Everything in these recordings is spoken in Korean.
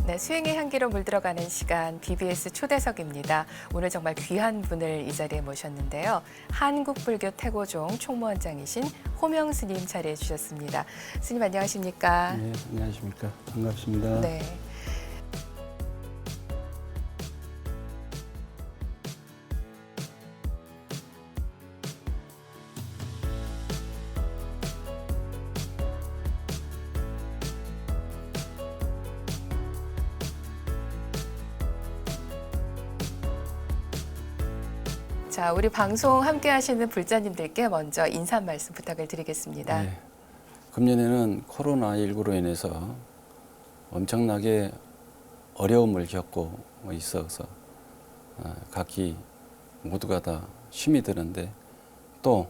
네, 수행의 향기로 물들어가는 시간 BBS 초대석입니다. 오늘 정말 귀한 분을 이 자리에 모셨는데요. 한국불교 태고종 총무원장이신 호명 스님 자리해 주셨습니다. 스님 안녕하십니까? 네, 안녕하십니까. 반갑습니다. 네. 자, 우리 방송 함께 하시는 불자님들께 먼저 인사 말씀 부탁을 드리겠습니다. 네, 금년에는 코로나19로 인해서 엄청나게 어려움을 겪고 있어서 각기 모두가 다 힘이 드는데 또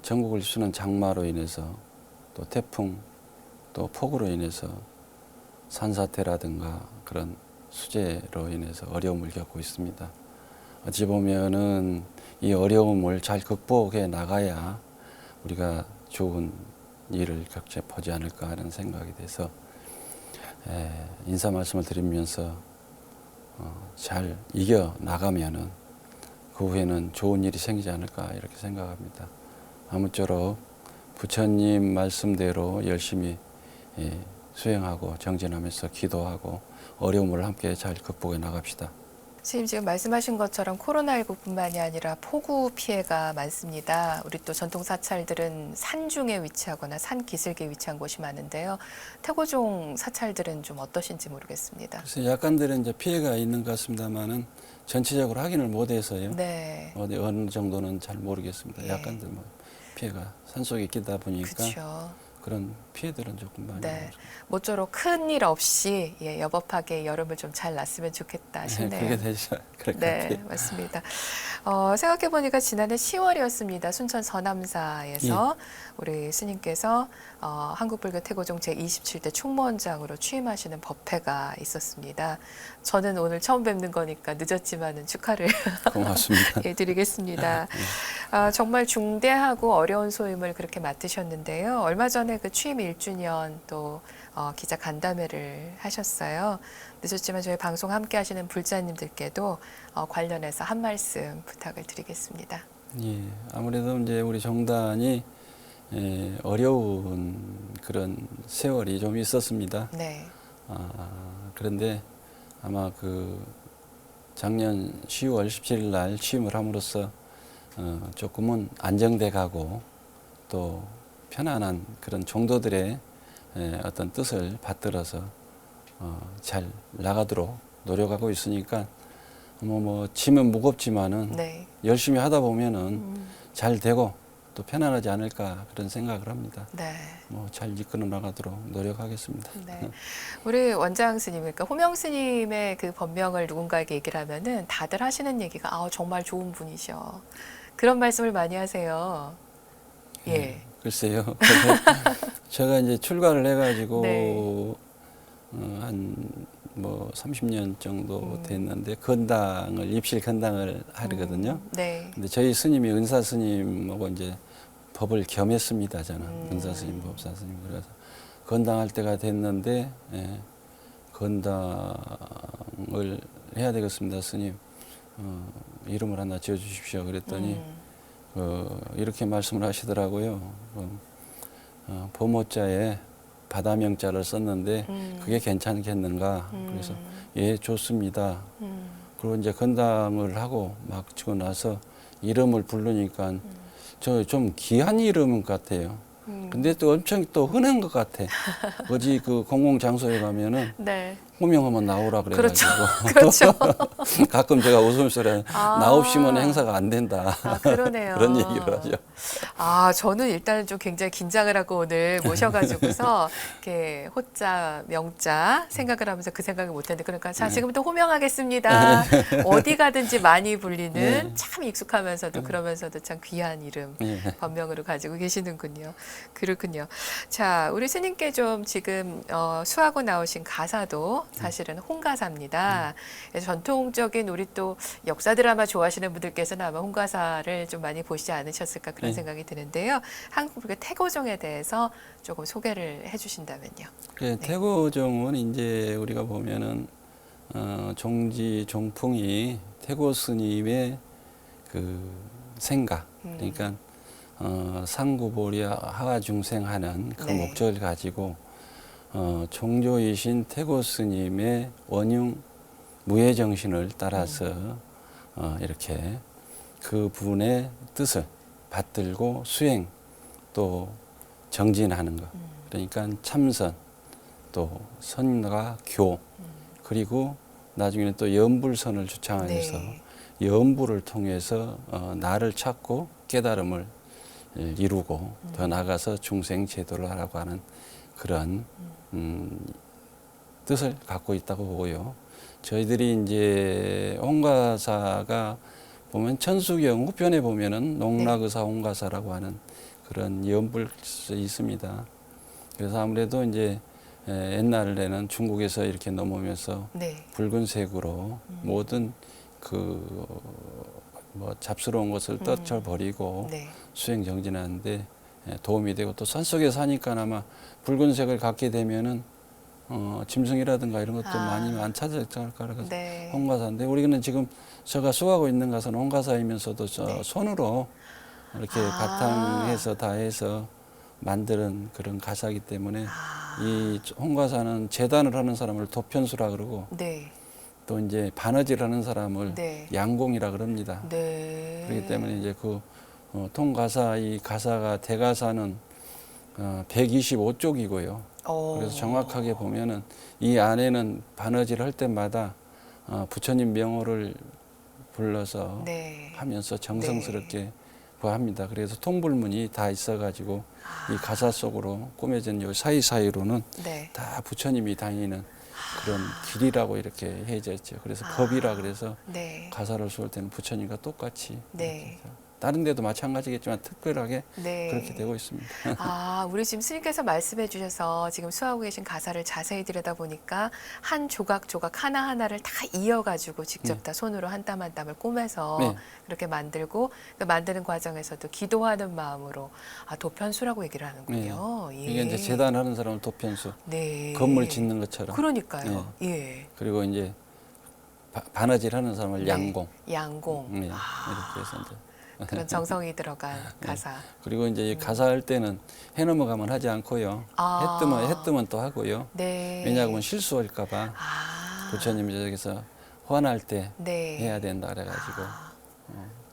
전국을 휘두르는 장마로 인해서 또 태풍 또 폭우로 인해서 산사태라든가 그런 수재로 인해서 어려움을 겪고 있습니다. 어찌 보면은 이 어려움을 잘 극복해 나가야 우리가 좋은 일을 겪지 않을까 하는 생각이 돼서 인사 말씀을 드리면서 잘 이겨 나가면은 그 후에는 좋은 일이 생기지 않을까 이렇게 생각합니다. 아무쪼록 부처님 말씀대로 열심히 수행하고 정진하면서 기도하고 어려움을 함께 잘 극복해 나갑시다. 스님 지금 말씀하신 것처럼 코로나19뿐만이 아니라 폭우 피해가 많습니다. 우리 또 전통 사찰들은 산중에 위치하거나 산 기슭에 위치한 곳이 많은데요. 태고종 사찰들은 좀 어떠신지 모르겠습니다. 그래서 약간들은 이제 피해가 있는 것 같습니다만은 전체적으로 확인을 못해서요. 네. 어느 정도는 잘 모르겠습니다. 예. 약간들 뭐 피해가 산속에 있다 보니까 그렇죠. 그런 피해들은 조금 많이 네. 나죠. 모쪼록 큰 일 없이 여법하게 여름을 좀 잘 났으면 좋겠다 싶네요. 그게 되죠. 그럴 것 네, 같아요. 맞습니다. 생각해보니까 지난해 10월이었습니다. 순천 서남사에서 우리 스님께서 한국불교 태고종 제27대 총무원장으로 취임하시는 법회가 있었습니다. 저는 오늘 처음 뵙는 거니까 늦었지만은 축하를 고맙습니다. 드리겠습니다. 정말 중대하고 어려운 소임을 그렇게 맡으셨는데요. 얼마 전에 그 취임 1주년 또 기자 간담회를 하셨어요. 늦었지만 저희 방송 함께 하시는 불자님들께도 관련해서 한 말씀 부탁을 드리겠습니다. 예, 아무래도 이제 우리 정단이 어려운 그런 세월이 좀 있었습니다. 네. 그런데 아마 그 작년 10월 17일 날 취임을 함으로써 조금은 안정돼 가고 또 편안한 그런 종도들의 어떤 뜻을 받들어서 잘 나가도록 노력하고 있으니까 뭐 짐은 무겁지만은 네. 열심히 하다 보면은 잘 되고 또 편안하지 않을까 그런 생각을 합니다. 네. 뭐 잘 이끌어 나가도록 노력하겠습니다. 네. 우리 원장 스님, 그러니까 호명 스님의 그 법명을 누군가에게 얘기를 하면은 다들 하시는 얘기가 정말 좋은 분이셔. 그런 말씀을 많이 하세요. 예. 글쎄요. 제가 이제 출가를 해가지고 네. 한 뭐 30년 정도 됐는데 건당을 입실 건당을 하거든요. 네. 근데 저희 스님이 은사 스님하고 이제 법을 겸했습니다. 저는 은사 스님, 법사 스님 그래서 건당할 때가 됐는데 건당을 해야 되겠습니다, 스님. 이름을 하나 지어주십시오. 그랬더니 이렇게 말씀을 하시더라고요. 보모자에 바다명자를 썼는데 그게 괜찮겠는가? 그래서 예, 좋습니다. 그리고 이제 건당을 하고 막 치고 나서 이름을 부르니까 저 좀 귀한 이름 같아요. 근데 또 엄청 또 흔한 것 같아. 어디 그 공공장소에 가면은 네. 호명하면 나오라 그래가지고. 그렇죠. 가끔 제가 웃음소리 나 없이면 행사가 안 된다. 그러네요. 그런 얘기를 하죠. 저는 일단은 좀 굉장히 긴장을 하고 오늘 모셔가지고서 이렇게 호자, 명자 생각을 하면서 그 생각을 못했는데 그러니까 자, 지금부터 호명하겠습니다. 어디 가든지 많이 불리는 참 익숙하면서도 그러면서도 참 귀한 이름 법명으로 가지고 계시는군요. 그렇군요. 자, 우리 스님께 좀 지금 수하고 나오신 가사도 사실은 홍가사입니다. 그래서 전통적인 우리 또 역사 드라마 좋아하시는 분들께서는 아마 홍가사를 좀 많이 보시지 않으셨을까 그런 생각이 드는데요. 한국 불교 태고종에 대해서 조금 소개를 해주신다면요. 네, 태고종은 이제 우리가 보면은 종지 종풍이 태고 스님의 그 생각, 그러니까 상구보리 하하중생하는 그 네. 목적을 가지고 종조이신 태고 스님의 원융 무예 정신을 따라서 이렇게 그 분의 뜻을 받들고 수행 또 정진하는 것. 그러니까 참선 또 선과 교 그리고 나중에는 또 연불선을 주창하면서 네. 연불을 통해서 나를 찾고 깨달음을 이루고 더 나아가서 중생 제도를 하라고 하는 그런 뜻을 갖고 있다고 보고요. 저희들이 이제 홍가사가 보면 천수경 후편에 보면은 농락의사 홍가사라고 하는 그런 연불이 있습니다. 그래서 아무래도 이제 옛날에는 중국에서 이렇게 넘어오면서 네. 붉은색으로 모든 그 뭐 잡스러운 것을 떨쳐버리고 네. 수행 정진하는데 도움이 되고 또 산속에 사니까 아마 붉은색을 갖게 되면은 짐승이라든가 이런 것도 많이 안 찾아질 거라 그래서 네. 홍가사인데 우리는 지금 제가 수하고 있는 가사는 홍가사이면서도 저 손으로 이렇게 바탕해서 다 해서 만드는 그런 가사이기 때문에 이 홍가사는 재단을 하는 사람을 도편수라 그러고 네. 또 이제 바느질 하는 사람을 네. 양공이라 그럽니다. 네. 그렇기 때문에 이제 그 통가사 이 가사가 대가사는 125쪽이고요. 그래서 정확하게 보면은 이 안에는 바느질 할 때마다 부처님 명호를 불러서 네. 하면서 정성스럽게 구합니다. 그래서 통불문이 다 있어가지고 이 가사 속으로 꾸며진 요 사이사이로는 네. 다 부처님이 다니는 그런 길이라고 이렇게 해져 있죠. 그래서 법이라 그래서 네. 가사를 쏠 때는 부처님과 똑같이 네. 다른 데도 마찬가지겠지만 특별하게 네. 그렇게 되고 있습니다. 우리 지금 스님께서 말씀해 주셔서 지금 수하고 계신 가사를 자세히 들여다보니까 한 조각 조각 하나하나를 다 이어가지고 직접 다 손으로 한 땀 한 땀을 꼬매서 네. 그렇게 만들고 그 만드는 과정에서도 기도하는 마음으로 도편수라고 얘기를 하는군요. 예. 이게 이제 재단하는 사람은 도편수, 네. 건물 짓는 것처럼. 그러니까요. 예. 그리고 이제 바느질 하는 사람을 네. 양공. 양공. 네. 이렇게 해서 이제. 그런 정성이 들어간 가사. 그리고 이제 이 가사할 때는 해 넘어가면 하지 않고요. 해 뜨면 또 하고요. 네. 왜냐하면 실수할까봐 부처님이 저기서 화날 때 네. 해야 된다 그래가지고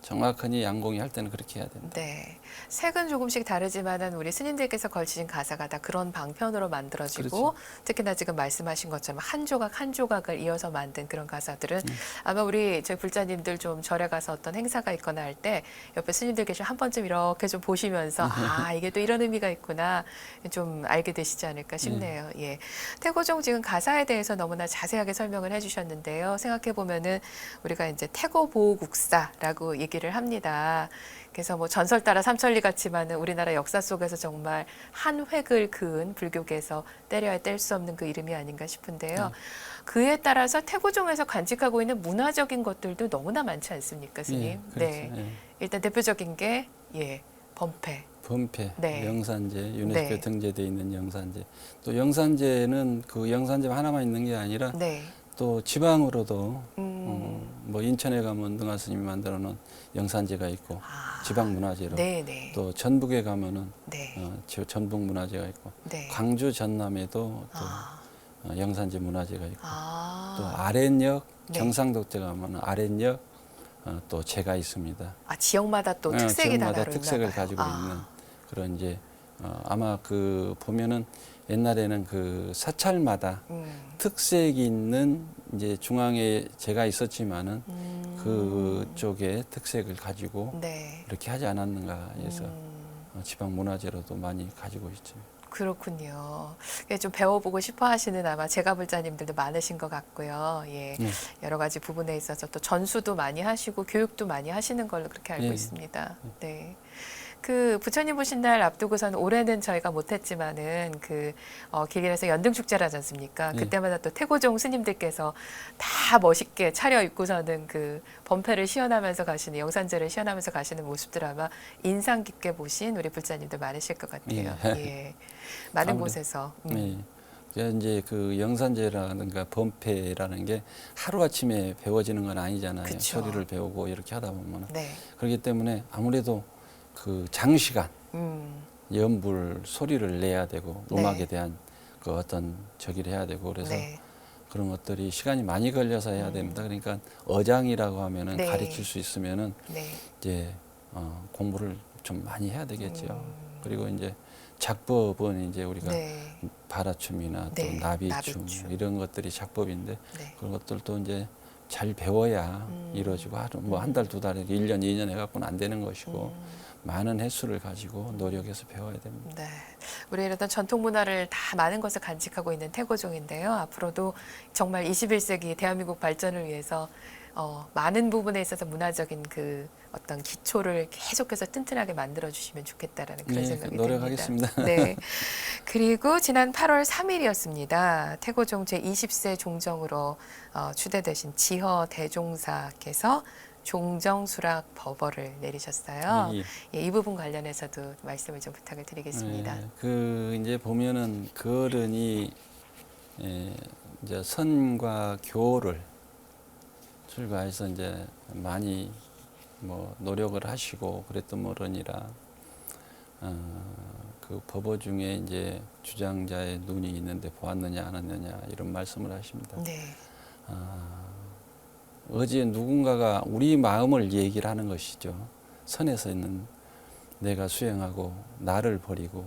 정확하니 양공이 할 때는 그렇게 해야 된다. 네. 색은 조금씩 다르지만은 우리 스님들께서 걸치신 가사가 다 그런 방편으로 만들어지고 그렇죠. 특히나 지금 말씀하신 것처럼 한 조각 한 조각을 이어서 만든 그런 가사들은 아마 우리 저희 불자님들 좀 절에 가서 어떤 행사가 있거나 할 때 옆에 스님들 계시면 한 번쯤 이렇게 좀 보시면서 이게 또 이런 의미가 있구나 좀 알게 되시지 않을까 싶네요. 예. 태고종 지금 가사에 대해서 너무나 자세하게 설명을 해주셨는데요. 생각해 보면은 우리가 이제 태고보국사라고 얘기를 합니다. 그래서 뭐 전설 따라 삼천리 같지만은 우리나라 역사 속에서 정말 한 획을 그은 불교계에서 때려야 뗄 수 없는 그 이름이 아닌가 싶은데요. 그에 따라서 태고종에서 간직하고 있는 문화적인 것들도 너무나 많지 않습니까, 스님? 그렇죠. 네. 일단 대표적인 게 범패. 범패, 네. 영산제, 유네스코에 네. 등재되어 있는 영산제. 또 영산제는 그 영산제 하나만 있는 게 아니라 네. 또 지방으로도 뭐 인천에 가면 능화 스님이 만들어 놓은 영산제가 있고 지방 문화재로 네. 또 전북에 가면은 네. 전북 문화재가 있고 네. 광주 전남에도 또 영산제 문화재가 있고 또 아랫역 네. 경상도에 가면은 아랫역 또 제가 있습니다. 지역마다 또 특색이 다 지역마다 다르나 특색을 봐요. 가지고 있는 그런 이제 아마 그 보면은 옛날에는 그 사찰마다 특색이 있는 이제 중앙에 제가 있었지만은 그쪽에 특색을 가지고 네. 이렇게 하지 않았는가 해서 지방 문화재로도 많이 가지고 있죠. 그렇군요. 좀 배워보고 싶어 하시는 아마 제가불자님들도 많으신 것 같고요. 예. 여러 가지 부분에 있어서 또 전수도 많이 하시고 교육도 많이 하시는 걸로 그렇게 알고 있습니다. 네. 그 부처님 보신 날 앞두고서는 올해는 저희가 못했지만은 그 길길에서 연등축제라지 않습니까? 예. 그때마다 또 태고종 스님들께서 다 멋있게 차려입고서는 그 범패를 시연하면서 가시는 영산제를 시연하면서 가시는 모습들 아마 인상 깊게 보신 우리 불자님들 많으실 것 같아요. 예. 많은 아무래도, 곳에서. 네. 이제 그 영산제라든가 범패라는 게 하루아침에 배워지는 건 아니잖아요. 그쵸. 소리를 배우고 이렇게 하다 보면. 네. 그렇기 때문에 아무래도 그 장시간 연불 소리를 내야 되고 네. 음악에 대한 그 어떤 저기를 해야 되고 그래서 네. 그런 것들이 시간이 많이 걸려서 해야 됩니다. 그러니까 어장이라고 하면은 네. 가르칠 수 있으면은 네. 이제 공부를 좀 많이 해야 되겠죠. 그리고 이제 작법은 이제 우리가 네. 바라춤이나 또 네, 나비춤, 나비춤. 이런 것들이 작법인데 네. 그런 것들도 이제 잘 배워야 이루어지고 뭐 한 달, 두 달, 1년, 2년 해갖고는 안 되는 것이고 많은 횟수를 가지고 노력해서 배워야 됩니다. 네. 우리 이런 전통 문화를 다 많은 것을 간직하고 있는 태고종인데요. 앞으로도 정말 21세기 대한민국 발전을 위해서 많은 부분에 있어서 문화적인 그 어떤 기초를 계속해서 튼튼하게 만들어 주시면 좋겠다라는 그런 네, 생각이 노력하겠습니다. 듭니다. 네. 그리고 지난 8월 3일이었습니다. 태고종 제20세 종정으로 추대되신 지허 대종사께서 종정수락 법어를 내리셨어요. 예. 예, 이 부분 관련해서도 말씀을 좀 부탁을 드리겠습니다. 그 이제 보면은 그 어른이 이제 선과 교를 출가해서 이제 많이 뭐 노력을 하시고 그랬던 어른이라 그 법어 중에 이제 주장자의 눈이 있는데 보았느냐 안 했느냐 이런 말씀을 하십니다. 네. 어제 누군가가 우리 마음을 얘기를 하는 것이죠. 선에서 있는 내가 수행하고 나를 버리고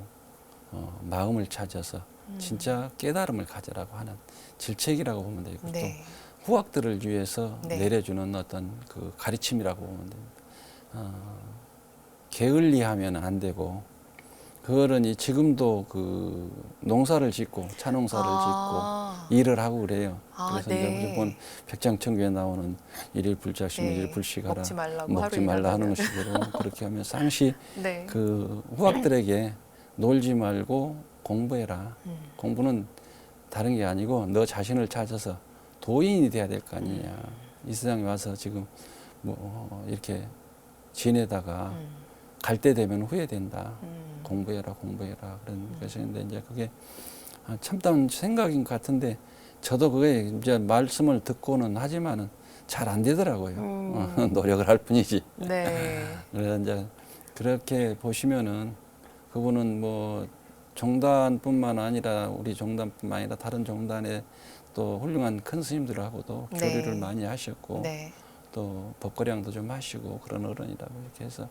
마음을 찾아서 진짜 깨달음을 가져라고 하는 질책이라고 보면 되고 네. 또 후학들을 위해서 네. 내려주는 어떤 그 가르침이라고 보면 됩니다. 게을리하면 안 되고 그 어른이 지금도 그 농사를 짓고 차농사를 짓고 일을 하고 그래요. 그래서 네. 이제 무조건 백장천교에 나오는 일일 불작심 네. 일일 불식하라 먹지 말라고 먹지 하루 말라 하는 일하면은. 식으로 그렇게 하면 쌍시 네. 그 후학들에게 놀지 말고 공부해라. 공부는 다른 게 아니고 너 자신을 찾아서 도인이 돼야 될 거 아니냐. 이 세상에 와서 지금 뭐 이렇게 지내다가 갈 때 되면 후회된다. 공부해라 그런 것인데 이제 그게 참다운 생각인 것 같은데 저도 그게 이제 말씀을 듣고는 하지만은 잘 안 되더라고요. 노력을 할 뿐이지. 네. 그래서 이제 그렇게 보시면은 그분은 뭐 종단뿐만 아니라 우리 종단뿐만 아니라 다른 종단의 또 훌륭한 큰 스님들하고도 네. 교류를 많이 하셨고 네. 또 법거량도 좀 하시고 그런 어른이라고 이렇게 해서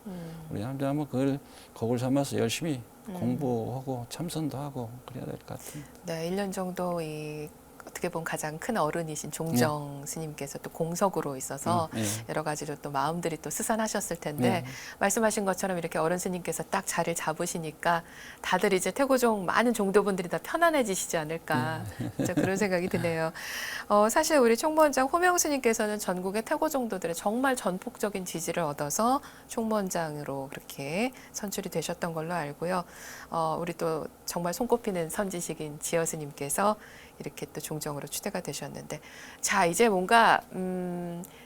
우리 한번 그걸 거울 삼아서 열심히 공부하고 참선도 하고 그래야 될 것 같습니다. 네, 1년 정도 어떻게 보면 가장 큰 어른이신 종정 스님께서 또 공석으로 있어서 네. 여러 가지로 또 마음들이 또 스산하셨을 텐데 네. 말씀하신 것처럼 이렇게 어른 스님께서 딱 자리를 잡으시니까 다들 이제 태고종 많은 종도분들이 다 편안해지시지 않을까 진짜 그런 생각이 드네요. 사실 우리 총무원장 호명 스님께서는 전국의 태고종도들의 정말 전폭적인 지지를 얻어서 총무원장으로 그렇게 선출이 되셨던 걸로 알고요. 우리 또 정말 손꼽히는 선지식인 지어 스님께서 이렇게 또 종정으로 추대가 되셨는데 자 이제 뭔가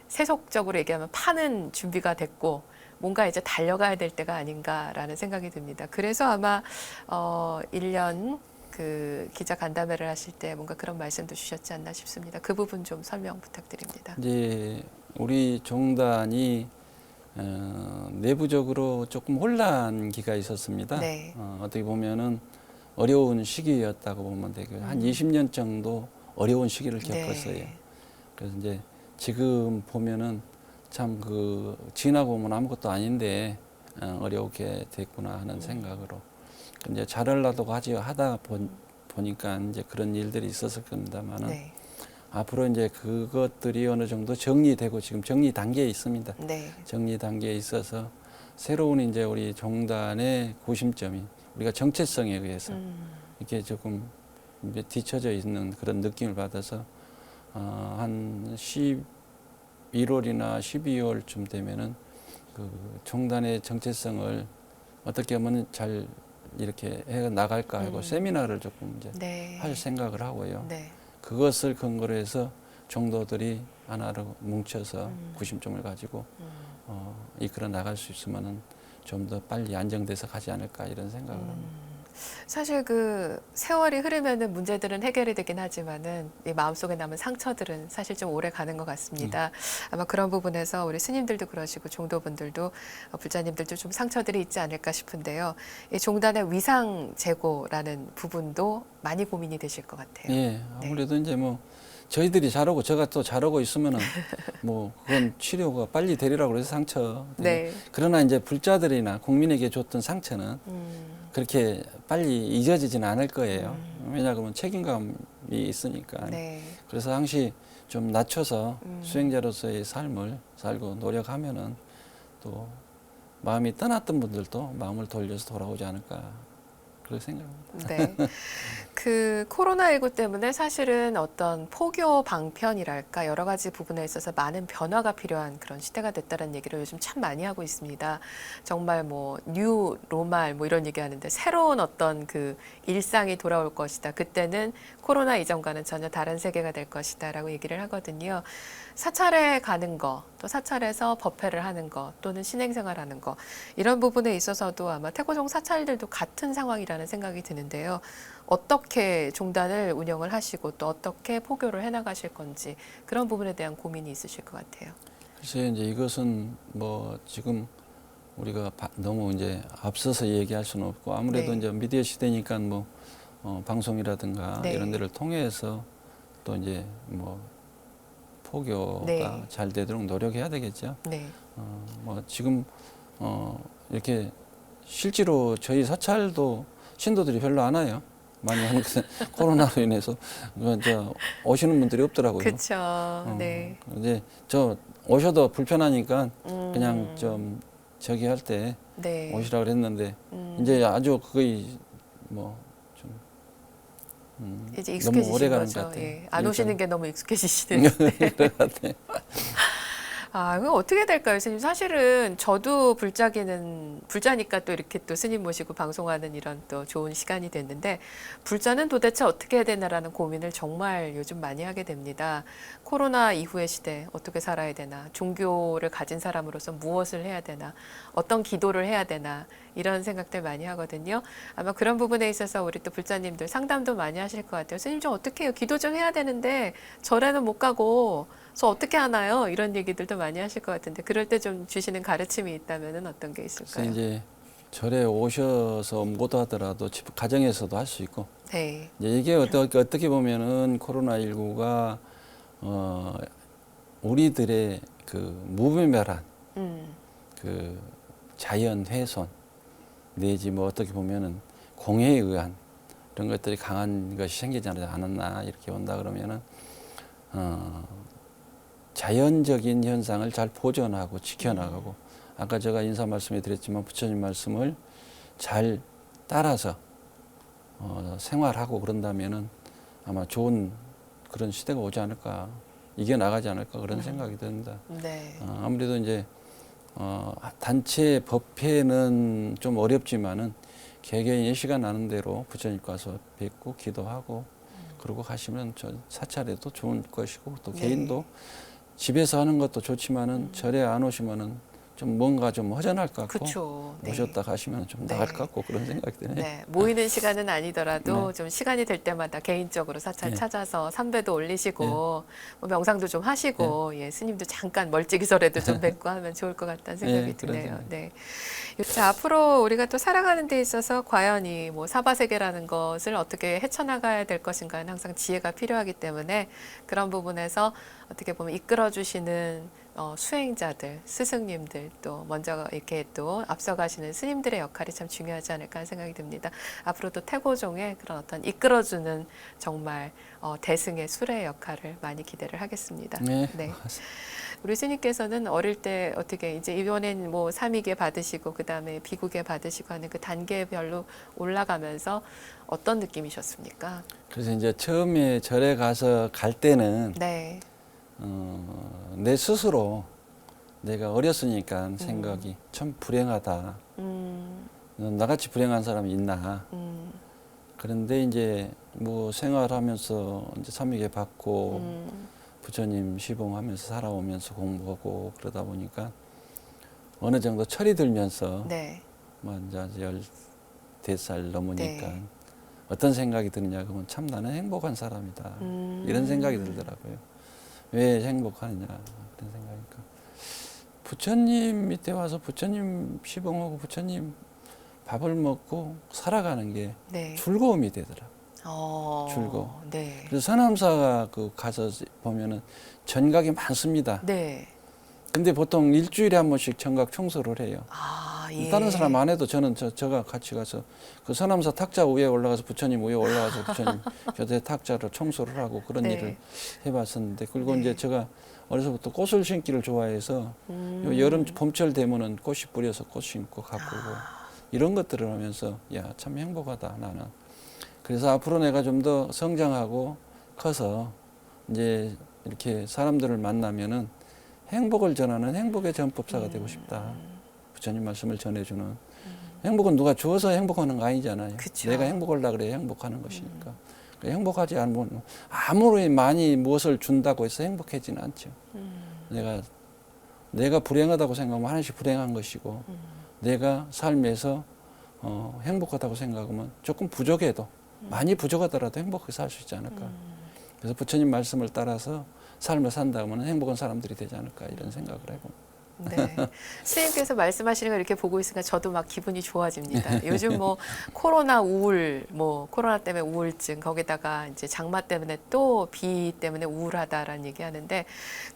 세속적으로 얘기하면 파는 준비가 됐고 뭔가 이제 달려가야 될 때가 아닌가라는 생각이 듭니다. 그래서 아마 1년 그 기자 간담회를 하실 때 뭔가 그런 말씀도 주셨지 않나 싶습니다. 그 부분 좀 설명 부탁드립니다. 이제 우리 종단이 내부적으로 조금 혼란기가 있었습니다. 네. 어떻게 보면은 어려운 시기였다고 보면 되고요. 한 20년 정도 어려운 시기를 겪었어요. 네. 그래서 이제 지금 보면은 참 그 지나고 보면 아무것도 아닌데 어렵게 됐구나 하는 생각으로 이제 잘하려고 하다 보니까 이제 그런 일들이 있었을 겁니다만은 네. 앞으로 이제 그것들이 어느 정도 정리되고 지금 정리 단계에 있습니다. 네. 정리 단계에 있어서 새로운 이제 우리 종단의 구심점이 우리가 정체성에 의해서 이렇게 조금 이제 뒤처져 있는 그런 느낌을 받아서 한 11월이나 12월쯤 되면은 그 종단의 정체성을 어떻게 하면 잘 이렇게 해 나갈까 하고 세미나를 조금 이제 네. 할 생각을 하고요. 네. 그것을 근거로 해서 종도들이 하나로 뭉쳐서 구심점을 가지고 이끌어 나갈 수 있으면은 좀 더 빨리 안정돼서 가지 않을까 이런 생각을 합니다. 사실 그 세월이 흐르면은 문제들은 해결이 되긴 하지만은 이 마음속에 남은 상처들은 사실 좀 오래 가는 것 같습니다. 아마 그런 부분에서 우리 스님들도 그러시고 종도분들도 불자님들도 좀 상처들이 있지 않을까 싶은데요. 이 종단의 위상 제고라는 부분도 많이 고민이 되실 것 같아요. 예, 아무래도 이제 뭐 저희들이 잘하고 제가 또 잘하고 있으면은 뭐 그건 치료가 빨리 되리라고 해서 상처. 네. 그러나 이제 불자들이나 국민에게 줬던 상처는 그렇게 빨리 잊어지지는 않을 거예요. 왜냐하면 책임감이 있으니까. 네. 그래서 항시 좀 낮춰서 수행자로서의 삶을 살고 노력하면은 또 마음이 떠났던 분들도 마음을 돌려서 돌아오지 않을까 그렇게 생각합니다. 네. 그 코로나19 때문에 사실은 어떤 포교 방편이랄까 여러 가지 부분에 있어서 많은 변화가 필요한 그런 시대가 됐다는 얘기를 요즘 참 많이 하고 있습니다. 정말 뭐 뉴 로말 뭐 이런 얘기하는데 새로운 어떤 그 일상이 돌아올 것이다. 그때는 코로나 이전과는 전혀 다른 세계가 될 것이다라고 얘기를 하거든요. 사찰에 가는 거, 또 사찰에서 법회를 하는 거, 또는 신행생활하는 거 이런 부분에 있어서도 아마 태고종 사찰들도 같은 상황이라는 생각이 드는데요. 어떻게 종단을 운영을 하시고 또 어떻게 포교를 해나가실 건지 그런 부분에 대한 고민이 있으실 것 같아요. 글쎄 이제 이것은 뭐 지금 우리가 너무 이제 앞서서 얘기할 수는 없고 아무래도 네. 이제 미디어 시대니까 뭐 방송이라든가 네. 이런 데를 통해서 또 이제 뭐 포교가 네. 잘 되도록 노력해야 되겠죠. 네. 뭐 지금 이렇게 실제로 저희 사찰도 신도들이 별로 안 와요. 많이 하는 것은 코로나로 인해서 저 오시는 분들이 없더라고요. 그렇죠. 네. 이제 저 오셔도 불편하니까 그냥 좀 저기 할 때 네. 오시라고 그랬는데 이제 아주 거의 뭐 좀 이제 너무 익숙해지신 오래 가는 거죠. 것 같아요. 예. 안 오시는 게 너무 익숙해지시는. 그런 것 같아요. 아, 그럼 어떻게 될까요, 스님? 사실은 저도 불자니까 또 이렇게 또 스님 모시고 방송하는 이런 또 좋은 시간이 됐는데, 불자는 도대체 어떻게 해야 되나라는 고민을 정말 요즘 많이 하게 됩니다. 코로나 이후의 시대, 어떻게 살아야 되나, 종교를 가진 사람으로서 무엇을 해야 되나, 어떤 기도를 해야 되나, 이런 생각들 많이 하거든요. 아마 그런 부분에 있어서 우리 또 불자님들 상담도 많이 하실 것 같아요. 스님 좀 어떻게 해요? 기도 좀 해야 되는데, 절에는 못 가고, 그래서 어떻게 하나요? 이런 얘기들도 많이 하실 것 같은데 그럴 때 좀 주시는 가르침이 있다면 어떤 게 그래서 있을까요? 이제 절에 오셔서 못 하더라도 집 가정에서도 할 수 있고 네. 이제 이게 어떻게 보면은 코로나19가 우리들의 그 무분별한 그 자연 훼손 내지 뭐 어떻게 보면은 공해에 의한 이런 것들이 강한 것이 생기지 않았나 이렇게 본다 그러면은 자연적인 현상을 잘 보존하고 지켜나가고 아까 제가 인사 말씀에 드렸지만 부처님 말씀을 잘 따라서 생활하고 그런다면은 아마 좋은 그런 시대가 오지 않을까 이겨 나가지 않을까 그런 생각이 듭니다. 네. 아무래도 이제 단체 법회는 좀 어렵지만은 개개인의 시간 나는 대로 부처님 가서 뵙고 기도하고 그러고 가시면 저 사찰에도 좋은 것이고 또 개인도 집에서 하는 것도 좋지만은 절에 안 오시면은 좀 뭔가 좀 허전할 것 같고 그렇죠. 네. 오셨다 가시면 좀 나을 것 같고 그런 생각이 드네요. 네, 모이는 시간은 아니더라도 네. 좀 시간이 될 때마다 개인적으로 사찰 네. 찾아서 삼배도 올리시고 뭐 명상도 좀 하시고 예, 스님도 잠깐 멀찍이서라도 좀 뵙고 하면 좋을 것 같다는 생각이 네, 그런 드네요. 생각. 네. 자, 앞으로 우리가 또 살아가는 데 있어서 과연 이 뭐 사바세계라는 것을 어떻게 헤쳐나가야 될 것인가는 항상 지혜가 필요하기 때문에 그런 부분에서 어떻게 보면 이끌어주시는 수행자들, 스승님들 또 먼저 이렇게 또 앞서가시는 스님들의 역할이 참 중요하지 않을까 하는 생각이 듭니다. 앞으로도 태고종의 그런 어떤 이끌어주는 정말 대승의 수레의 역할을 많이 기대를 하겠습니다. 네. 우리 스님께서는 어릴 때 어떻게 이제 이번엔 뭐 삼위계 받으시고 그 다음에 비구계 받으시고 하는 그 단계별로 올라가면서 어떤 느낌이셨습니까? 그래서 이제 처음에 절에 가서 갈 때는 네. 내 스스로 내가 어렸으니까 생각이 참 불행하다. 나같이 불행한 사람이 있나. 그런데 이제 뭐 생활하면서 이제 삼위계 받고 부처님 시봉하면서 살아오면서 공부하고 그러다 보니까 어느 정도 철이 들면서 네. 뭐 이제 14살 넘으니까 네. 어떤 생각이 드느냐 그러면 참 나는 행복한 사람이다. 이런 생각이 들더라고요. 왜 행복하느냐 그런 생각이니까 부처님 밑에 와서 부처님 시봉하고 부처님 밥을 먹고 살아가는 게 네. 즐거움이 되더라. 즐거움. 네. 그래서 선암사가 그 가서 보면은 전각이 많습니다. 네. 근데 보통 일주일에 한 번씩 전각 청소를 해요. 아, 예. 다른 사람 안 해도 저는 저가 같이 가서 그 선암사 탁자 위에 올라가서 부처님 위에 올라가서 부처님 곁에 탁자를 청소를 하고 그런 네. 일을 해봤었는데 그리고 네. 이제 제가 어려서부터 꽃을 심기를 좋아해서 요 여름 봄철 되면은 꽃이 뿌려서 꽃 심고 가꾸고 이런 것들을 하면서 야 참 행복하다 나는. 그래서 앞으로 내가 좀 더 성장하고 커서 이제 이렇게 사람들을 만나면은 행복을 전하는 행복의 전법사가 되고 싶다. 부처님 말씀을 전해주는. 행복은 누가 주어서 행복하는 거 아니잖아요. 그쵸. 내가 행복하려고 그래 행복하는 것이니까. 행복하지 않으면 아무리 많이 무엇을 준다고 해서 행복하지는 않죠. 내가 불행하다고 생각하면 하나씩 불행한 것이고 내가 삶에서 행복하다고 생각하면 조금 부족해도 많이 부족하더라도 행복하게 살 수 있지 않을까. 그래서 부처님 말씀을 따라서 삶을 산다면 행복한 사람들이 되지 않을까 이런 생각을 해봅니다. 네. 스님께서 말씀하시는 걸 이렇게 보고 있으니까 저도 막 기분이 좋아집니다. 요즘 뭐 코로나 우울, 뭐 코로나 때문에 우울증, 거기다가 이제 장마 때문에 또 비 때문에 우울하다라는 얘기 하는데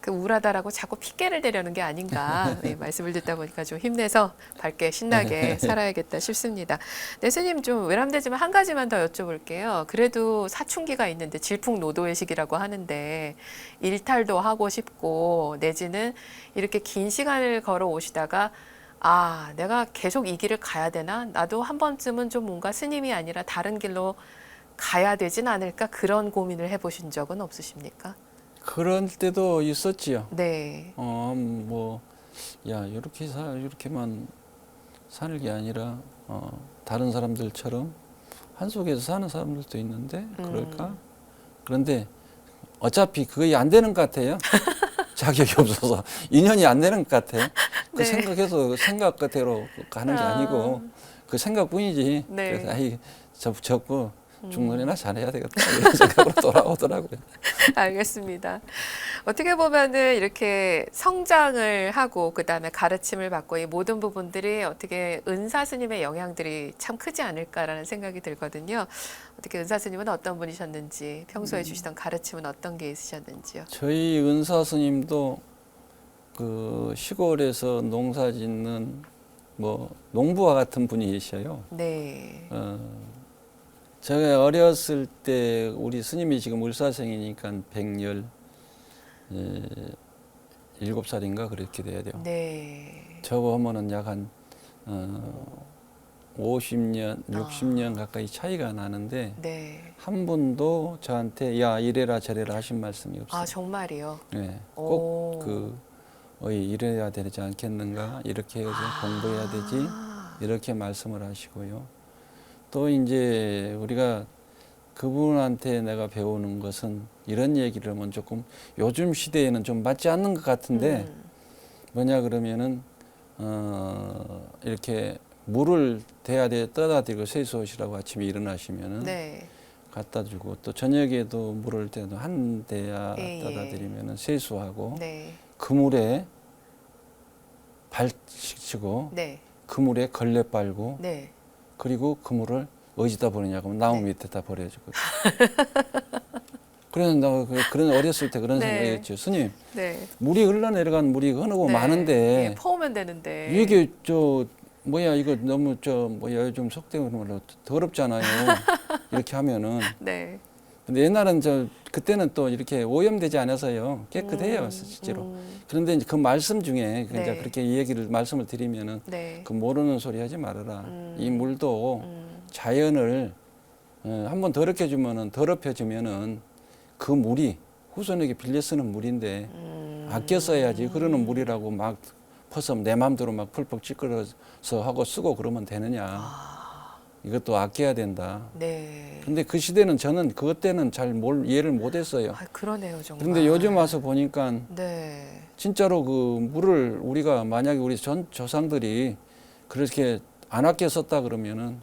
그 우울하다라고 자꾸 핑계를 대려는 게 아닌가 네, 말씀을 듣다 보니까 좀 힘내서 밝게 신나게 살아야겠다 싶습니다. 네, 스님 좀 외람되지만 한 가지만 더 여쭤볼게요. 그래도 사춘기가 있는데 질풍노도의 시기라고 하는데 일탈도 하고 싶고 내지는 이렇게 긴 시간을 걸어 오시다가 아, 내가 계속 이 길을 가야 되나? 나도 한 번쯤은 좀 뭔가 스님이 아니라 다른 길로 가야 되진 않을까? 그런 고민을 해보신 적은 없으십니까? 그런 때도 있었지요. 네. 이렇게만 사는 게 아니라 다른 사람들처럼 한 속에서 사는 사람들도 있는데 그럴까? 그런데 어차피 그게 안 되는 것 같아요. 자격이 없어서 인연이 안 되는 것 같아. 그 네. 생각해서 생각 그대로 가는 게 아니고 그 생각뿐이지. 네. 그래서 접고 중년이나 잘해야 되겠다 이런 생각으로 돌아오더라고요. 알겠습니다. 어떻게 보면은 이렇게 성장을 하고 그다음에 가르침을 받고 이 모든 부분들이 어떻게 은사 스님의 영향들이 참 크지 않을까라는 생각이 들거든요. 어떻게 은사 스님은 어떤 분이셨는지 평소에 주시던 가르침은 어떤 게 있으셨는지요? 저희 은사 스님도 그 시골에서 농사 짓는 뭐 농부와 같은 분이셔요. 네. 제가 어렸을 때 우리 스님이 지금 을사생이니까 117살인가 그렇게 돼야 돼요. 네. 저거 하면은 약 한 50년, 60년 가까이 차이가 나는데 네. 한 분도 저한테 야 이래라 저래라 하신 말씀이 없어요. 아, 정말이요? 네, 오. 꼭 이래야 되지 않겠는가 이렇게 해서 공부해야 되지 이렇게 말씀을 하시고요. 또 이제 우리가 그분한테 내가 배우는 것은 이런 얘기를 하면 조금 요즘 시대에는 좀 맞지 않는 것 같은데 뭐냐 그러면은 이렇게 물을 대야에 떠다 드리고 세수하시라고 아침에 일어나시면은 네. 갖다 주고 또 저녁에도 물을 대도 한 대야 예, 떠다 예. 드리면은 세수하고 네. 그 물에 발 씻고 네. 그 물에 걸레 빨고 네. 그리고 그 물을 어디다 버리냐고 하면 나무 네. 밑에다 버려주거든. 그래서 나 그런 어렸을 때 그런 네. 생각했죠. 스님, 네. 물이 흘러내려간 물이 흐르고 네. 많은데 예, 퍼오면 되는데. 이게 이거 너무 요즘 속되는 더럽잖아요. 이렇게 하면은. 네. 근데 옛날은 그때는 또 이렇게 오염되지 않아서요. 깨끗해요, 실제로. 그런데 이제 그 말씀 중에 이제 네. 그렇게 말씀을 드리면은 네. 그 모르는 소리 하지 말아라. 이 물도 자연을 한번 더럽혀지면은 그 물이 후손에게 빌려 쓰는 물인데 아껴 써야지 흐르는 물이라고 막 퍼서 내 마음대로 막 펄펄 찌그러서 하고 쓰고 그러면 되느냐. 이것도 아껴야 된다. 네. 근데 그 시대는 저는 그것 때는 잘 이해를 못했어요. 아, 그러네요, 정말. 그런데 요즘 와서 보니까 네. 진짜로 그 물을 우리가 만약에 우리 전 조상들이 그렇게 안 아껴 썼다 그러면은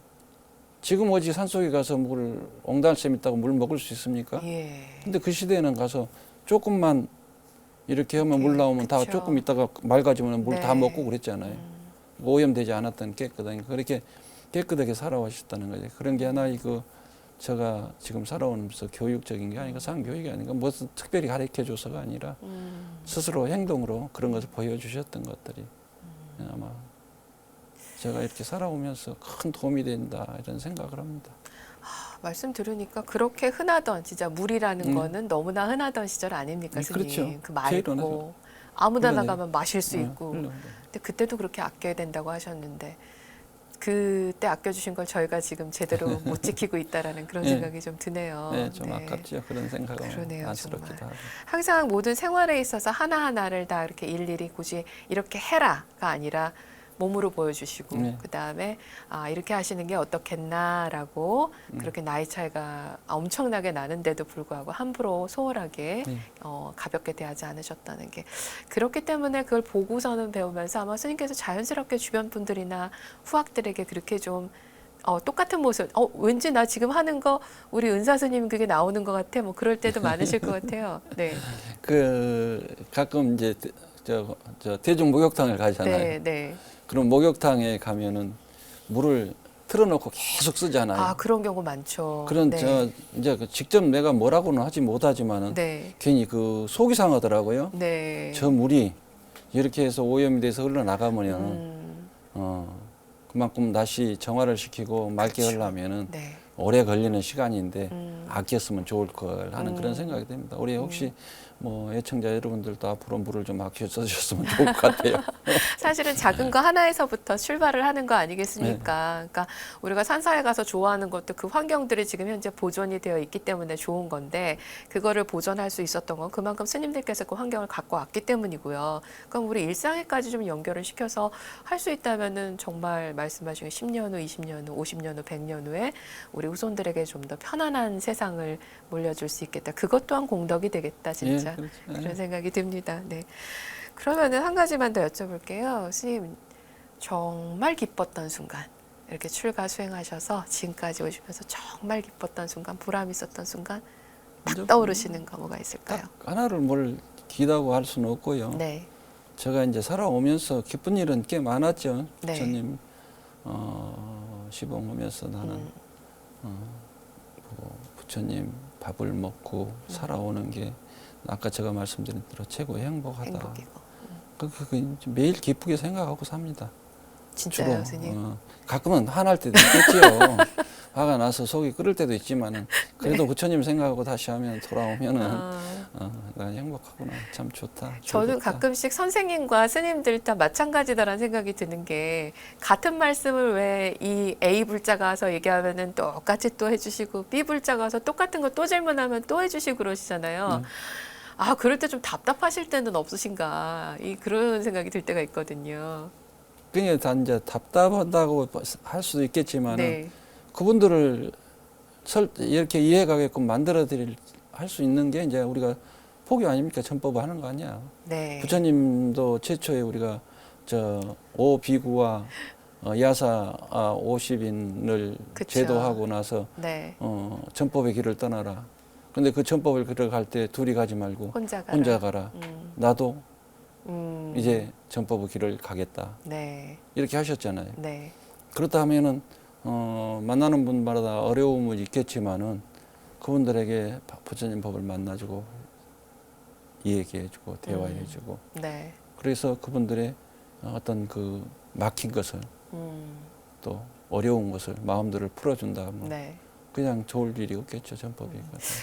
지금 어디 산속에 가서 물 옹달샘 있다고 물 먹을 수 있습니까? 예. 근데 그 시대에는 가서 조금만 이렇게 하면 물 나오면 다 그쵸. 조금 있다가 맑아지면 물 다 네. 먹고 그랬잖아요. 오염되지 않았던 깨끗하게 그렇게 깨끗하게 살아오셨다는 거죠. 그런 게 하나 이거 제가 지금 살아오면서 교육적인 게 아니고 상교육이 아닌가 무슨 특별히 가르쳐 줘서가 아니라 스스로 행동으로 그런 것을 보여주셨던 것들이 아마 제가 이렇게 살아오면서 큰 도움이 된다 이런 생각을 합니다. 말씀 들으니까 그렇게 흔하던 진짜 물이라는 거는 너무나 흔하던 시절 아닙니까, 스님? 그렇죠. 그 제일 맑고 아무나 흘러내려. 나가면 마실 수 있고. 근데 그때도 그렇게 아껴야 된다고 하셨는데 그때 아껴주신 걸 저희가 지금 제대로 못 지키고 있다라는 그런 네. 생각이 좀 드네요. 네, 좀 아깝죠. 그런 생각은 그러네요, 안쓰럽기도 정말. 하고. 항상 모든 생활에 있어서 하나하나를 다 이렇게 일일이 굳이 이렇게 해라가 아니라 몸으로 보여주시고 네. 그다음에 이렇게 하시는 게 어떻겠나라고 그렇게 나이 차이가 엄청나게 나는데도 불구하고 함부로 소홀하게 네. 가볍게 대하지 않으셨다는 게 그렇기 때문에 그걸 보고서는 배우면서 아마 스님께서 자연스럽게 주변 분들이나 후학들에게 그렇게 좀 똑같은 모습, 왠지 나 지금 하는 거 우리 은사 스님 그게 나오는 것 같아. 뭐 그럴 때도 많으실 것 같아요. 네, 그 가끔 이제 저 대중 목욕탕을 가잖아요. 네, 네. 그럼 목욕탕에 가면은 물을 틀어놓고 계속 쓰잖아요. 그런 경우 많죠. 그런 네. 이제 직접 내가 뭐라고는 하지 못하지만은 네, 괜히 그 속이 상하더라고요. 네. 저 물이 이렇게 해서 오염이 돼서 흘러나가면은 그만큼 다시 정화를 시키고 맑게 그렇죠. 하려면은 네. 오래 걸리는 시간인데 아꼈으면 좋을 걸 하는 그런 생각이 듭니다. 우리 혹시 뭐 애청자 여러분들도 앞으로 물을 좀 아껴 써주셨으면 좋을 것 같아요. 사실은 작은 거 하나에서부터 출발을 하는 거 아니겠습니까? 그러니까 우리가 산사에 가서 좋아하는 것도 그 환경들이 지금 현재 보존이 되어 있기 때문에 좋은 건데 그거를 보존할 수 있었던 건 그만큼 스님들께서 그 환경을 갖고 왔기 때문이고요. 그럼 우리 일상에까지 좀 연결을 시켜서 할 수 있다면은 정말 말씀하신 10년 후, 20년 후, 50년 후, 100년 후에 우리 후손들에게 좀 더 편안한 세상을 물려줄 수 있겠다. 그것 또한 공덕이 되겠다, 진짜. 예, 그렇죠. 그런 생각이 듭니다. 네. 그러면은 한 가지만 더 여쭤볼게요. 스님, 정말 기뻤던 순간, 이렇게 출가 수행하셔서 지금까지 오시면서 정말 기뻤던 순간, 보람 있었던 순간, 딱 떠오르시는 거 뭐가 있을까요? 딱 하나를 뭘 기다고 할 수는 없고요. 네. 제가 이제 살아오면서 기쁜 일은 꽤 많았죠. 네. 부처님 시봉하면서 나는 부처님 밥을 먹고 살아오는 게 아까 제가 말씀드린 대로 최고의 행복하다. 행복이고. 그 매일 기쁘게 생각하고 삽니다. 진짜요, 주로. 스님? 가끔은 화날 때도 있겠지요. 화가 나서 속이 끓을 때도 있지만은 그래도 부처님 생각하고 다시 하면 돌아오면은 나 행복하구나. 참 좋다. 저는 즐겁다. 가끔씩 선생님과 스님들 다 마찬가지다라는 생각이 드는 게 같은 말씀을 왜 이 A 불자가 와서 얘기하면은 똑같이 또 해주시고 B 불자가 와서 똑같은 거 또 질문하면 또 해주시고 그러시잖아요. 그럴 때 좀 답답하실 때는 없으신가 그런 생각이 들 때가 있거든요. 그게 다 이제 답답하다고 할 수도 있겠지만은 네, 그분들을 이렇게 이해가게끔 만들어드릴 할 수 있는 게 이제 우리가 포교 아닙니까? 전법을 하는 거 아니야. 네, 부처님도 최초에 우리가 오비구와 야사 50인을 그쵸. 제도하고 나서 네. 전법의 길을 떠나라. 근데 그 전법을 걸어갈 때 둘이 가지 말고 혼자 가라. 나도 음, 이제 전법의 길을 가겠다. 네, 이렇게 하셨잖아요. 네, 그렇다 하면은 만나는 분마다 어려움은 있겠지만은 그분들에게 부처님 법을 만나주고 이야기해주고 대화해주고 네, 그래서 그분들의 어떤 그 막힌 것을 또 어려운 것을 마음들을 풀어준다. 뭐 네. 그냥 좋을 일이 없겠죠, 전법이.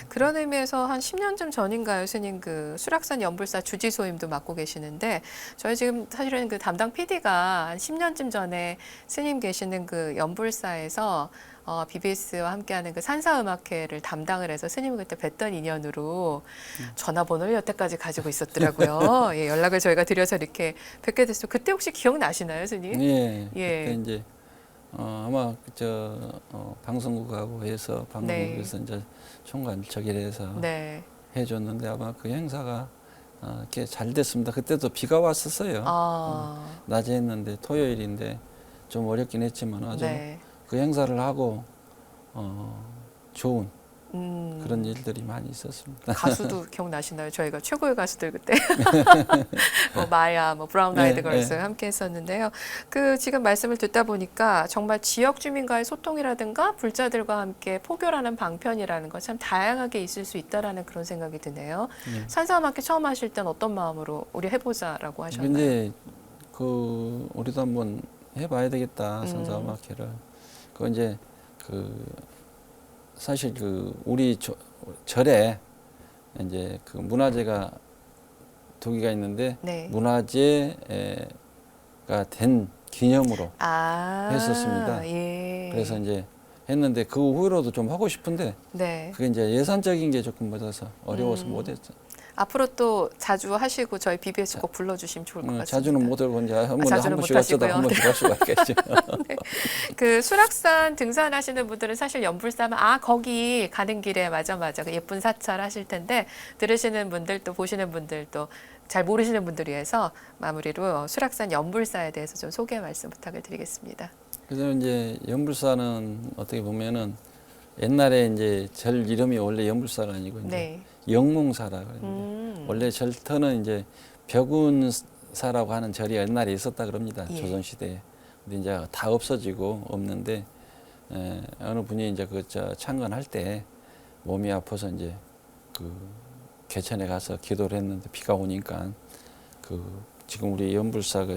그런 의미에서 한 10년쯤 전인가요, 스님 그 수락산 연불사 주지소임도 맡고 계시는데 저희 지금 사실은 그 담당 PD가 한 10년쯤 전에 스님 계시는 그 연불사에서 BBS와 함께하는 그 산사음악회를 담당을 해서 스님을 그때 뵀던 인연으로 전화번호를 여태까지 가지고 있었더라고요. 예, 연락을 저희가 드려서 이렇게 뵙게 됐어요. 그때 혹시 기억나시나요, 스님? 예, 예. 그때 이제 아마 방송국하고 해서 방송국에서 이제 총괄 저기해서 네. 해줬는데 아마 그 행사가 이렇게 잘 됐습니다. 그때도 비가 왔었어요. 낮에 했는데 토요일인데 좀 어렵긴 했지만 아주 네. 그 행사를 하고 좋은 그런 일들이 많이 있었습니다. 가수도 기억나시나요? 저희가 최고의 가수들 그때 뭐 마야, 뭐 브라운 아이드 네, 걸스 네. 함께 했었는데요. 그 지금 말씀을 듣다 보니까 정말 지역 주민과의 소통이라든가 불자들과 함께 포교라는 방편이라는 거 참 다양하게 있을 수 있다라는 그런 생각이 드네요. 산사음악회 처음 하실 땐 어떤 마음으로 우리 해보자라고 하셨나요? 근데 그 우리도 한번 해봐야 되겠다 산사음악회를. 그 이제 사실 우리 절에 이제 그 문화재가 2개가 있는데 네. 문화재가 된 기념으로 했었습니다. 예. 그래서 이제 했는데 그 후로도 좀 하고 싶은데 네. 그게 이제 예산적인 게 조금 못해서 어려워서 못했죠. 앞으로 또 자주 하시고 저희 BBS 꼭 불러주시면 좋을 것 같습니다. 자주는 못 하고 이제 한 자주는 번씩 못 어쩌다 하시고요. 한 번씩 할 수가 있겠죠. 네. 그 수락산 등산하시는 분들은 사실 연불사면 거기 가는 길에 맞아 그 예쁜 사찰 하실 텐데 들으시는 분들 또 보시는 분들 또 잘 모르시는 분들 위해서 마무리로 수락산 연불사에 대해서 좀 소개 말씀 부탁을 드리겠습니다. 그래서 이제 연불사는 어떻게 보면은 옛날에 이제 절 이름이 원래 연불사가 아니고 이제 네. 영몽사라 그럽니다. 원래 절터는 이제 벽운사라고 하는 절이 옛날에 있었다 그럽니다. 예. 조선 시대에. 근데 이제 다 없어지고 없는데 어느 분이 이제 창건할 때 몸이 아파서 이제 개천에 가서 기도를 했는데 비가 오니까 지금 우리 연불사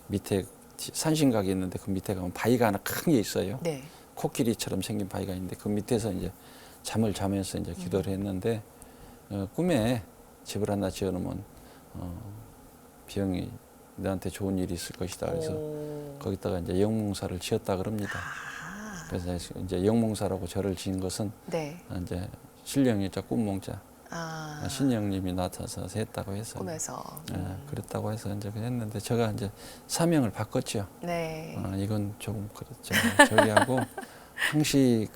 밑에 산신각이 있는데 그 밑에 가면 바위가 하나 큰 게 있어요. 네. 코끼리처럼 생긴 바위가 있는데 그 밑에서 이제 잠을 자면서 이제 기도를 했는데 꿈에 집을 하나 지어놓으면 병이 너한테 좋은 일이 있을 것이다. 그래서 거기다가 이제 영몽사를 지었다 그럽니다. 그래서 이제 영몽사라고 절을 지은 것은 네. 이제 신령이자 꿈몽자 신령님이 나타나서 했다고 해서 꿈에서. 그랬다고 해서 이제 했는데 제가 이제 사명을 바꿨죠. 네. 이건 조금 그렇죠. 저기 하고 항시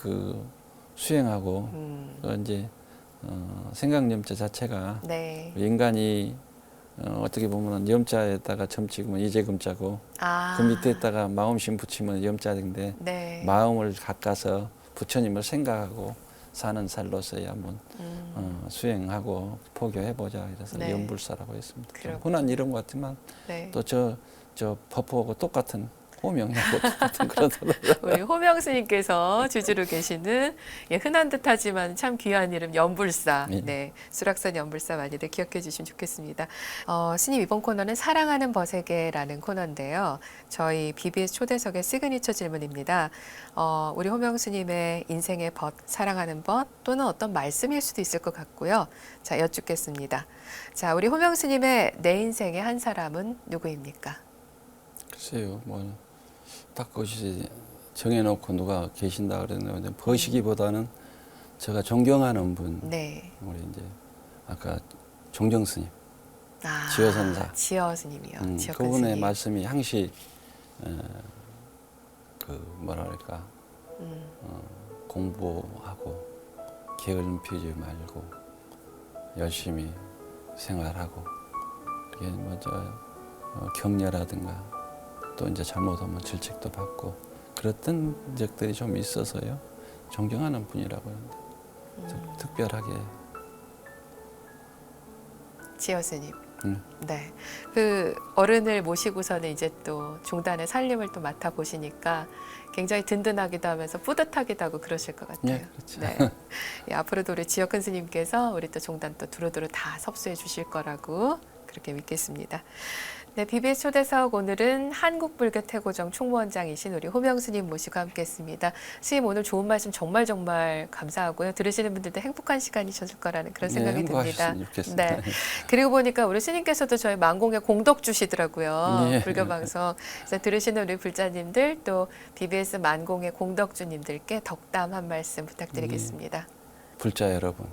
수행하고 이제 생각염자 자체가 네. 인간이 어떻게 보면 염자에다가 점 찍으면 이재금자고 그 밑에다가 마음심 붙이면 염자인데 네. 마음을 가까서 부처님을 생각하고 사는 살로서야 한번 수행하고 포교해보자 이래서 네. 연불사라고 했습니다. 좀 그렇군요. 흔한 이름 같지만 네. 또 저 법호하고 똑같은 호명하고 똑같은 그러더라고요. 우리 호명 스님께서 주주로 계시는 흔한 듯하지만 참 귀한 이름 연불사. 네. 네, 수락산 연불사 많이들 기억해 주시면 좋겠습니다. 스님 이번 코너는 사랑하는 벗에게라는 코너인데요. 저희 BBS 초대석의 시그니처 질문입니다. 우리 호명 스님의 인생의 벗, 사랑하는 벗 또는 어떤 말씀일 수도 있을 것 같고요. 자, 여쭙겠습니다. 자, 우리 호명 스님의 내 인생의 한 사람은 누구입니까? 글쎄요, 딱 그것이 정해놓고 누가 계신다 그랬는데 벗이기보다는 제가 존경하는 분, 네. 우리 이제 아까 종정 스님, 지어선사, 지어 스님이요. 지어 그분의 스님. 말씀이 항시 공부하고 게으름 피우지 말고 열심히 생활하고 이게 격려라든가 또 이제 잘못하면 질책도 받고 그랬던 적들이 좀 있어서요. 존경하는 분이라고 합니다. 특별하게. 지어 스님. 네. 그 어른을 모시고서는 이제 또 종단의 살림을 또 맡아 보시니까 굉장히 든든하기도 하면서 뿌듯하기도 하고 그러실 것 같아요. 네, 그렇죠. 네. 예, 앞으로도 우리 지어 큰 스님께서 우리 또 종단 또 두루두루 다 섭수해 주실 거라고 그렇게 믿겠습니다. 네, BBS 초대석 오늘은 한국불교태고정 총무원장이신 우리 호명 스님 모시고 함께했습니다. 스님 오늘 좋은 말씀 정말 감사하고요. 들으시는 분들도 행복한 시간이셨을 거라는 그런 생각이 듭니다. 행복하셨으면 좋겠습니다. 네. 그리고 보니까 우리 스님께서도 저희 만공에 공덕 주시더라고요. 예. 불교방송. 그래서 들으시는 우리 불자님들 또 BBS 만공의 공덕주님들께 덕담 한 말씀 부탁드리겠습니다. 불자 여러분,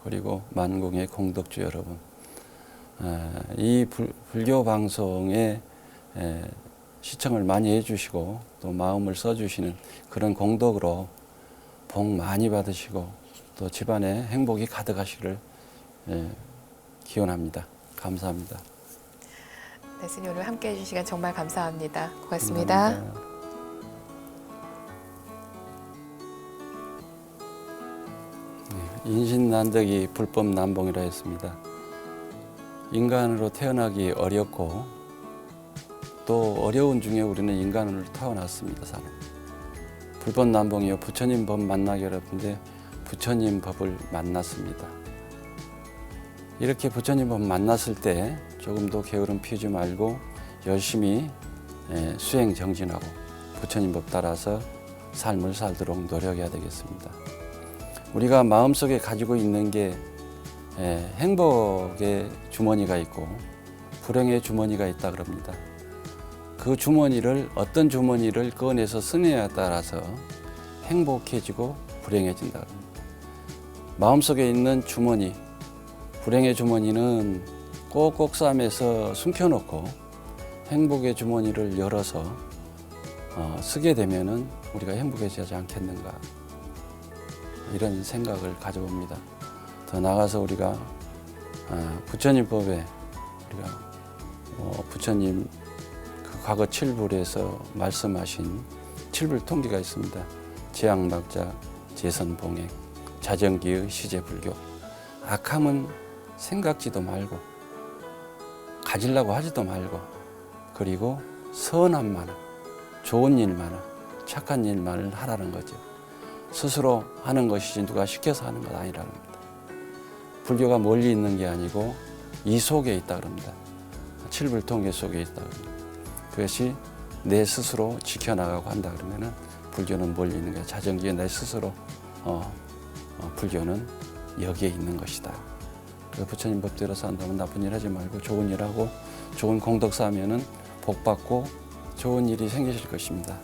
그리고 만공의 공덕주 여러분, 이 불교 방송에 시청을 많이 해주시고 또 마음을 써주시는 그런 공덕으로 복 많이 받으시고 또 집안에 행복이 가득하시기를 기원합니다. 감사합니다. 네, 스님 오늘 함께해 주신 시간 정말 감사합니다. 고맙습니다. 감사합니다. 인신난덕이 불법 난봉이라 했습니다. 인간으로 태어나기 어렵고 또 어려운 중에 우리는 인간으로 태어났습니다. 사람. 불법 난봉이요. 부처님 법 만나기 어렵은데 부처님 법을 만났습니다. 이렇게 부처님 법 만났을 때 조금도 게으름 피우지 말고 열심히 수행 정진하고 부처님 법 따라서 삶을 살도록 노력해야 되겠습니다. 우리가 마음속에 가지고 있는 게 행복의 주머니가 있고 불행의 주머니가 있다 그럽니다. 그 주머니를 어떤 주머니를 꺼내서 쓰느냐에 따라서 행복해지고 불행해진다 그럽니다. 마음속에 있는 주머니, 불행의 주머니는 꼭꼭 싸매서 숨겨놓고 행복의 주머니를 열어서 쓰게 되면은 우리가 행복해지지 않겠는가, 이런 생각을 가져봅니다. 더 나아가서 우리가 부처님 법에 우리가 부처님 그 과거 칠불에서 말씀하신 칠불 통기가 있습니다. 재앙막자, 재선봉행, 자정기의 시제불교. 악함은 생각지도 말고 가지려고 하지도 말고, 그리고 선함만은, 좋은 일만은, 착한 일만을 하라는 거죠. 스스로 하는 것이지 누가 시켜서 하는 것 아니라는 겁니다. 불교가 멀리 있는 게 아니고 이 속에 있다 그럽니다. 칠불통계 속에 있다 그럽니다. 그것이 내 스스로 지켜나가고 한다 그러면은 불교는 멀리 있는 거야. 자정기에 내 스스로 불교는 여기에 있는 것이다. 그래서 부처님 법대로 산다면 나쁜 일 하지 말고 좋은 일 하고 좋은 공덕 쌓으면은 복 받고 좋은 일이 생기실 것입니다.